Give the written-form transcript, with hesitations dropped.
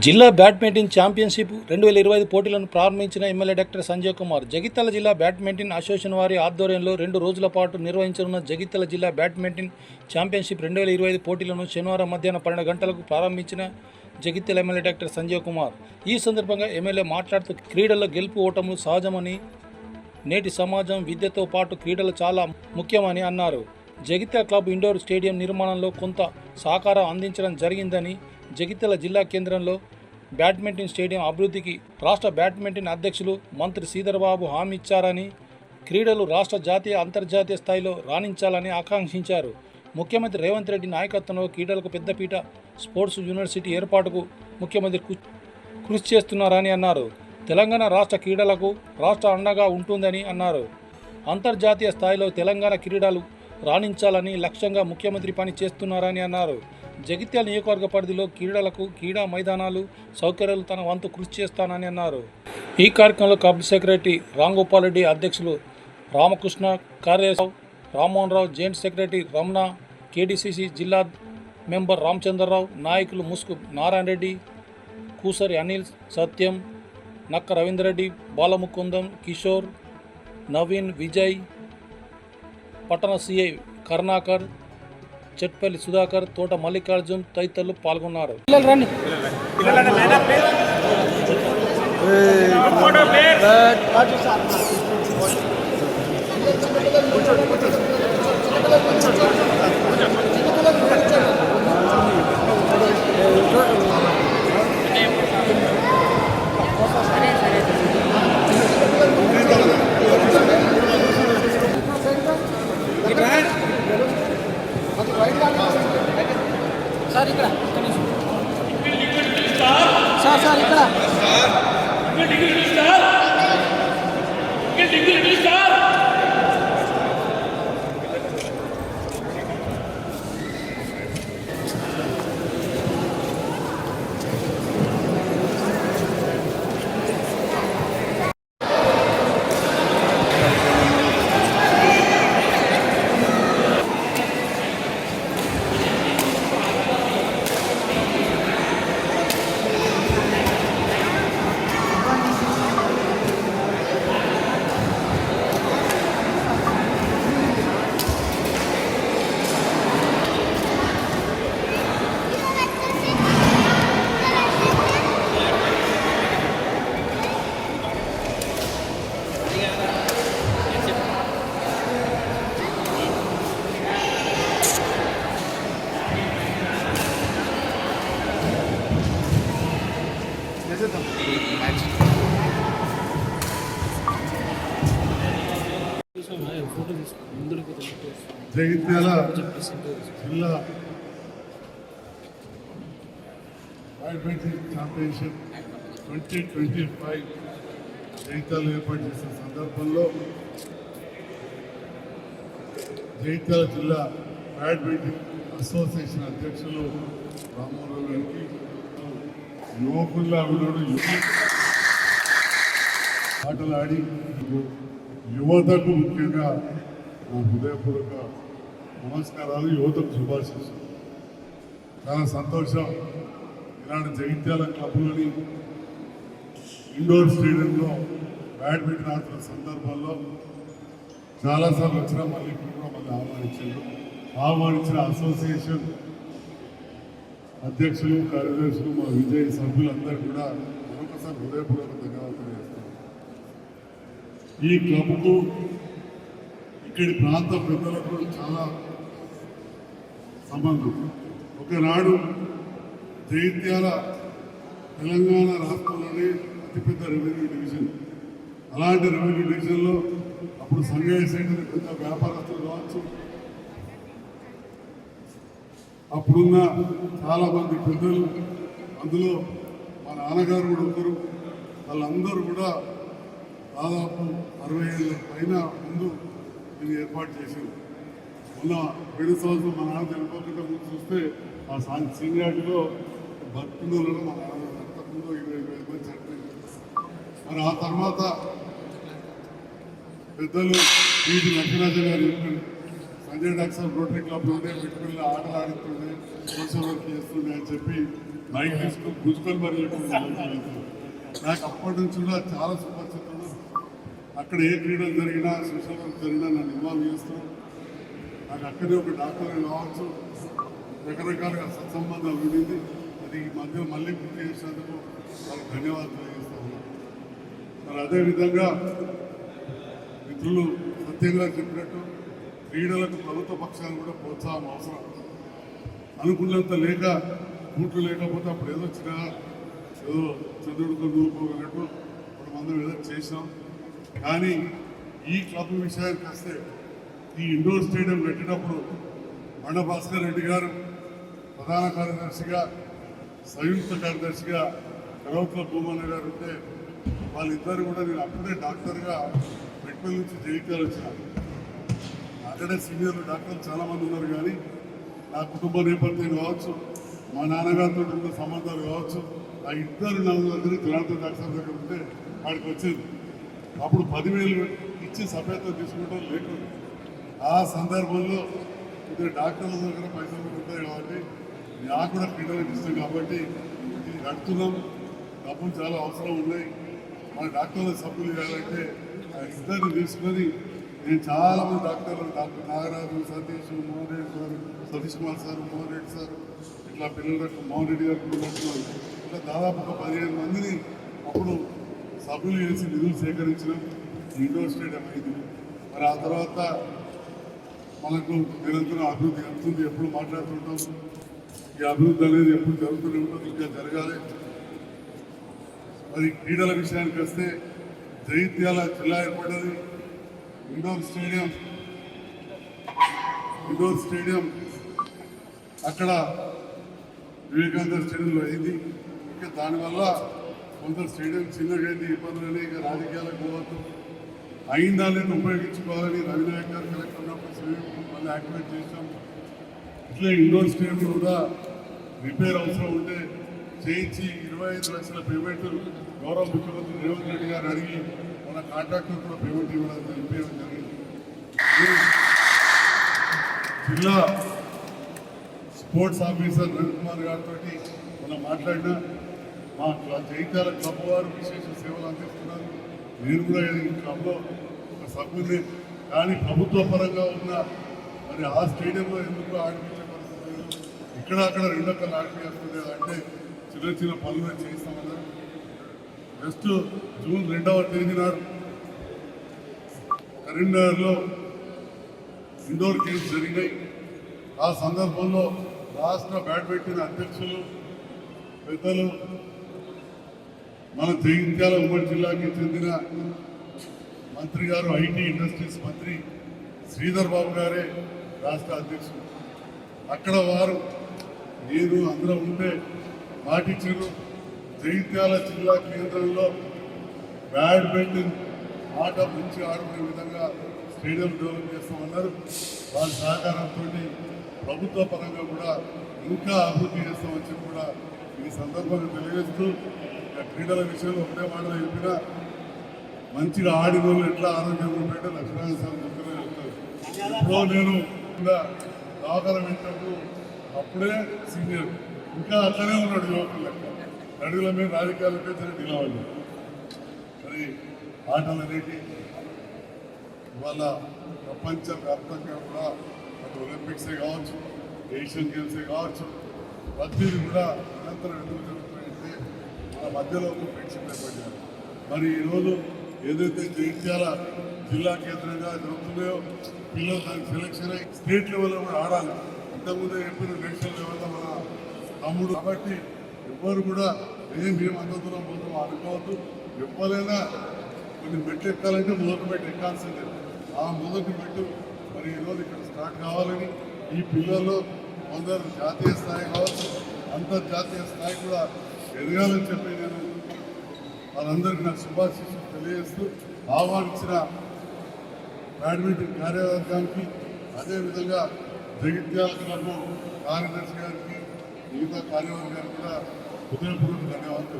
జిల్లా badminton championship 2025 పోటీలను ప్రారంభించిన ఎమ్మెల్యే డాక్టర్ సంజయ్ కుమార్. జగిత్యాల జిల్లా బ్యాడ్మింటన్ అసోసియేషన్ వారి ఆధ్వర్యంలో 2 రోజుల పాటు నిర్వహించనున్న జగిత్యాల జిల్లా బ్యాడ్మింటన్ ఛాంపియన్షిప్ 2025 పోటీలను శనివారం మధ్యాహ్నం 12 గంటలకు ప్రారంభించిన జగిత్యాల ఎమ్మెల్యే డాక్టర్ సంజయ్ కుమార్. ఈ సందర్భంగా ఎమ్మెల్యే మాట్లాడుతూ క్రీడల్లో గెలుపు ఓటములు సహజమని, నేటి సమాజం విద్యతో పాటు క్రీడలు చాలా ముఖ్యమని అన్నారు. జగిత్యాల క్లబ్ ఇండోర్ స్టేడియం నిర్మాణంలో కొంత సహకారం అందించడం జరిగిందని, జగిత్యాల జిల్లా కేంద్రంలో బ్యాడ్మింటన్ స్టేడియం అభివృద్ధికి రాష్ట్ర బ్యాడ్మింటన్ అధ్యక్షులు మంత్రి శ్రీధర్బాబు హామీ ఇచ్చారని, క్రీడలు రాష్ట్ర జాతీయ అంతర్జాతీయ స్థాయిలో రాణించాలని ఆకాంక్షించారు. ముఖ్యమంత్రి రేవంత్ రెడ్డి నాయకత్వంలో క్రీడలకు పెద్దపీట, స్పోర్ట్స్ యూనివర్సిటీ ఏర్పాటుకు ముఖ్యమంత్రి కృషి చేస్తున్నారని అన్నారు. తెలంగాణ రాష్ట్ర క్రీడలకు రాష్ట్ర అండగా ఉంటుందని అన్నారు. అంతర్జాతీయ స్థాయిలో తెలంగాణ క్రీడలు రాణించాలని లక్ష్యంగా ముఖ్యమంత్రి పని చేస్తున్నారని అన్నారు. జగిత్యాల నియోజకవర్గ పరిధిలో క్రీడలకు క్రీడా మైదానాలు, సౌకర్యాలు తన వంతు కృషి చేస్తానని అన్నారు. ఈ కార్యక్రమంలో క్లబ్ సెక్రటరీ రాంగోపాల్ రెడ్డి, అధ్యక్షులు రామకృష్ణ, కార్యదర్శి Rammohan Rao, joint secretary Ramana, KDCC జిల్లా మెంబర్ రామచంద్రరావు, నాయకులు ముసుగు నారాయణ రెడ్డి, కూసరి అనిల్, సత్యం, నక్క రవీందర్ రెడ్డి, బాలముకుందం, కిషోర్, నవీన్, విజయ్, పట్టణ సిఐ కరుణాకర్, చెట్పల్లి సుధాకర్, తోట మల్లికార్జున్ తదితరులు పాల్గొన్నారు. సార్ ఇక్కడ సార్ ఇక్కడ జగిత్యాల జిల్లా బ్యాడ్మింటన్ ఛాంపియన్షిప్ 2025 జగిత్యాల ఏర్పాటు చేసిన సందర్భంలో జగిత్యాల జిల్లా బ్యాడ్మింటన్ అసోసియేషన్ అధ్యక్షులు రామ్మోహన్ రావు గారికి, యువకుల్లా ఉన్నాడు, ఆటలు ఆడి యువతకు ముఖ్యంగా నా హృదయపూర్వక నమస్కారాలు, యువతకు శుభాశిస్తాను. చాలా సంతోషం. ఇలాంటి జగిత్యాల క్లబ్లోని ఇండోర్ స్టేడియంలో బ్యాడ్మింటన్ ఆడుతున్న సందర్భంలో చాలాసార్లు వచ్చినా మళ్ళీ ఇప్పుడు కూడా మళ్ళీ ఆహ్వానించిన అసోసియేషన్ అధ్యక్షులు, కార్యదర్శులు, మా విజయ్ సభ్యులందరూ కూడా మరొకసారి హృదయపూర్వక ధన్యవాదాలు చేస్తాను. ఈ క్లబ్కు ఇక్కడి ప్రాంత పెద్దలకు చాలా సంబంధం. ఒకనాడు జగిత్యాల తెలంగాణ రాష్ట్రంలోనే అతిపెద్ద రెవెన్యూ డివిజన్. అలాంటి రెవెన్యూ డివిజన్లో అప్పుడు సంఘయ్య సెంటర్ పెద్ద వ్యాపారస్తులు కావచ్చు, అప్పుడున్న చాలామంది పెద్దలు, అందులో మా నాన్నగారు కూడా ఒకరు, వాళ్ళందరూ కూడా దాదాపు 60 ఏళ్ళ పైన ముందు దీన్ని ఏర్పాటు చేశారు. మొన్న 2 సంవత్సరం మా నాన్న చనిపోకుండా ముందు చూస్తే ఆ సీనియారిటీలో భక్తులలో మా నాన్న అంతకుముందు 20-25 మంది చనిపోయింది. మరి ఆ తర్వాత పెద్దలు వీటి లక్ష్మీరాజు గారు సంజయ్ డాక్టర్ రోటరీ క్లబ్ ఉండే, పెట్టుకుని ఆటలు ఆడుతుండే, సోషల్ వర్క్ చేస్తుండే అని చెప్పి బైక్ తీసుకొని గుంజుకొని మరి నాకు అప్పటి నుంచి కూడా చాలా సుపరిచితుడు. అక్కడ ఏ క్రీడలు జరిగినా సోషల్ వర్క్ జరిగినా నన్ను ఇన్వాల్వ్ చేస్తూ నాకు అక్కడే ఒక డాక్టర్ కావచ్చు రకరకాలుగా సత్సంబంధాలు ఉండింది. అది ఈ మధ్య మళ్ళీ గుర్తు చేసినందుకు వాళ్ళకి ధన్యవాదాలు తెలియజేస్తా ఉన్నాను. మరి అదేవిధంగా మిత్రులు సత్యంగా చెప్పినట్టు క్రీడలకు ప్రభుత్వ పక్షాలు కూడా ప్రోత్సాహం అవసరం. అనుకున్నంత లేక బూట్లు లేకపోతే అప్పుడు ఏదో వచ్చినా ఏదో చంద్రుడితో నూరుకోగలట్టు ఇప్పుడు మనం ఏదో చేసాం. కానీ ఈ క్లబ్ విషయానికి వస్తే ఈ ఇండోర్ స్టేడియం పెట్టినప్పుడు బండ భాస్కర్ రెడ్డి గారు ప్రధాన కార్యదర్శిగా సంయుక్త కార్యదర్శిగా కరవట్ల భూమన్న గారు ఉంటే వాళ్ళిద్దరు కూడా నేను అప్పుడే డాక్టర్గా మెట్పల్ నుంచి జగిత్యాల వచ్చినాను. అక్కడే సీనియర్లు డాక్టర్లు చాలామంది ఉన్నారు. కానీ నా కుటుంబ నేపథ్యం కావచ్చు, మా నాన్నగారితో ఉన్న సంబంధాలు కావచ్చు, ఆ ఇద్దరు నలుగురు దగ్గర జనార్దన్ డాక్టర్ దగ్గర ఉంటే వాడికి వచ్చేది. అప్పుడు 10,000 ఇచ్చి సభ్యత్వం తీసుకుంటాం లేకుండా ఆ సందర్భంలో ఇద్దరు డాక్టర్ల దగ్గర పైసలు ఉంటాయి కాబట్టి నాకు కూడా క్రీడలకు ఇష్టం కాబట్టి ఇది కడుతున్నాం. డబ్బులు చాలా అవసరం ఉన్నాయి. మన డాక్టర్ల సభ్యులు చేయాలంటే ఇద్దరిని తీసుకొని నేను చాలామంది డాక్టర్లు doctor Nagaraju, Satish, Mohan Reddy sir, Satish Kumar sir, Mohan Reddy sir, ఇట్లా పిల్లలకు మోహన్ రెడ్డి గారు ఇట్లా దాదాపు ఒక 15 మందిని అప్పుడు సభ్యులు చేసి నిధులు సేకరించినాం. ఇండోర్ స్టేడియం అయింది. మరి ఆ తర్వాత మనకు నిరంతరం అభివృద్ధి జరుగుతుంది. ఎప్పుడు మాట్లాడుతుంటాం. ఈ అభివృద్ధి అనేది ఎప్పుడు జరుగుతూనే ఉంటుంది, ఇంకా జరగాలి. మరి క్రీడల విషయానికి వస్తే జగిత్యాల జిల్లా ఏర్పడ్డది. ఇండోర్ స్టేడియం అక్కడ వివేకానంద స్టేడియంలో అయింది. ఇంకా దానివల్ల కొంత స్టేడియం చిన్నగా అయింది, ఇబ్బందులని ఇక రాజకీయాలకు పోవద్దు, అయిందా లేదా ఉపయోగించుకోవాలని రవినాయక్ గారు కలెక్టర్ ఉన్నప్పుడు స్విమ్మింగ్ పూల్ మళ్ళీ యాక్టివేట్ చేసాం. ఇట్లా ఇండోర్ స్టేడియం కూడా రిపేర్ అవసరం ఉంటే చేయించి 25 లక్షల పేమెంట్ గౌరవ ముఖ్యమంత్రి రేవంత్ రెడ్డి గారు అడిగి మన కాంట్రాక్టర్ కూడా పేమెంట్ ఇవ్వడం జరిగింది. జిల్లా స్పోర్ట్స్ ఆఫీసర్ రవికుమార్ గారితో మనం మాట్లాడినా మా జగిత్యాల క్లబ్ వారు విశేష సేవలు అందిస్తున్నారు. నేను కూడా ఈ క్లబ్లో ఒక సభ్యుని. కానీ ప్రభుత్వ పరంగా ఉన్న మరి ఆ స్టేడియంలో ఎందుకు ఆడిపించే పరిస్థితి లేదు. ఇక్కడ అక్కడ 2 ఒక్కలు ఆడిపిస్తుంది అంటే చిన్న చిన్న పనులు చేస్తామన్నారు. నెక్స్ట్ జూన్ 2వ తేదీ నాడు కరీంనగర్లో ఇండోర్ గేమ్స్ జరిగినాయి. ఆ సందర్భంలో రాష్ట్ర బ్యాడ్మింటన్ అధ్యక్షులు పెద్దలు మన జగిత్యాల ఉమ్మడి జిల్లాకి చెందిన మంత్రి గారు, ఐటీ ఇండస్ట్రీస్ మంత్రి శ్రీధర్ బాబు గారే రాష్ట్ర అధ్యక్షులు. అక్కడ వారు నేను అందరం ఉంటే మాటిచ్చారు. జగిత్యాల జిల్లా కేంద్రంలో బ్యాడ్మింటన్ ఆట మంచి ఆడుకునే విధంగా స్టేడియం డెవలప్ చేస్తామన్నారు. వారి సహకారంతో ప్రభుత్వ పరంగా కూడా ఇంకా అభివృద్ధి చేస్తామని చెప్పి కూడా ఈ సందర్భంగా తెలియజేస్తూ క్రీడల విషయంలో ఒకటే మాటలు చెప్పినా మంచిగా ఆడిన వాళ్ళు ఎట్లా ఆరోగ్యంగా ఉంటే లక్ష్మణ సార్ చెప్పినా చెప్తారు. ఇప్పుడు నేను దాఖలు వింటప్పుడు అప్పుడే సీనియర్ ఇంకా అట్లనే ఉన్నాడు యువకులు లెక్క నడుగుల మీద రాజకీయాలకే నిలవాలి. మరి ఆటలు అనేవి ఇవాళ ప్రపంచవ్యాప్తంగా కూడా అటు ఒలింపిక్సే కావచ్చు, ఏషియన్ గేమ్సే కావచ్చు, ప్రతిదీ కూడా నిరంతరం ఎందుకు జరుగుతాయంటే మన మధ్యలో ఒక ఫ్రెండ్షిప్ ఏర్పడ్డారు. మరి ఈరోజు ఏదైతే జగిత్యాల జిల్లా కేంద్రంగా జరుగుతున్నాయో పిల్లలు దానికి సెలెక్షన్ అయ్యి స్టేట్ లెవెల్లో కూడా ఆడాలి. ఇంతకుముందే చెప్పిన నేషనల్ లెవెల్లో మన తమ్ముడు. కాబట్టి ఎవ్వరు కూడా మేము అంత దూరం పోతాం అనుకోవద్దు. ఎవ్వరైనా కొన్ని మెట్లు ఎక్కాలంటే మొదటి మెట్లు ఎక్కాల్సిందే. ఆ మొదటి మెట్టు మరి ఈరోజు ఇక్కడ స్టార్ట్ కావాలని ఈ పిల్లల్లో కొందరు జాతీయ స్థాయి కావచ్చు, అంతర్జాతీయ స్థాయి కూడా ఎదగాలని చెప్పి నేను వాళ్ళందరికీ నాకు శుభాశీస్సులు తెలియజేస్తూ ఆహ్వానించిన బ్యాడ్మింటన్ కార్యవర్గానికి, అదేవిధంగా జగిత్యాల క్లబ్ కార్యదర్శి గారికి, మిగతా కార్యవర్గానికి కూడా హృదయపూర్వక ధన్యవాదాలు.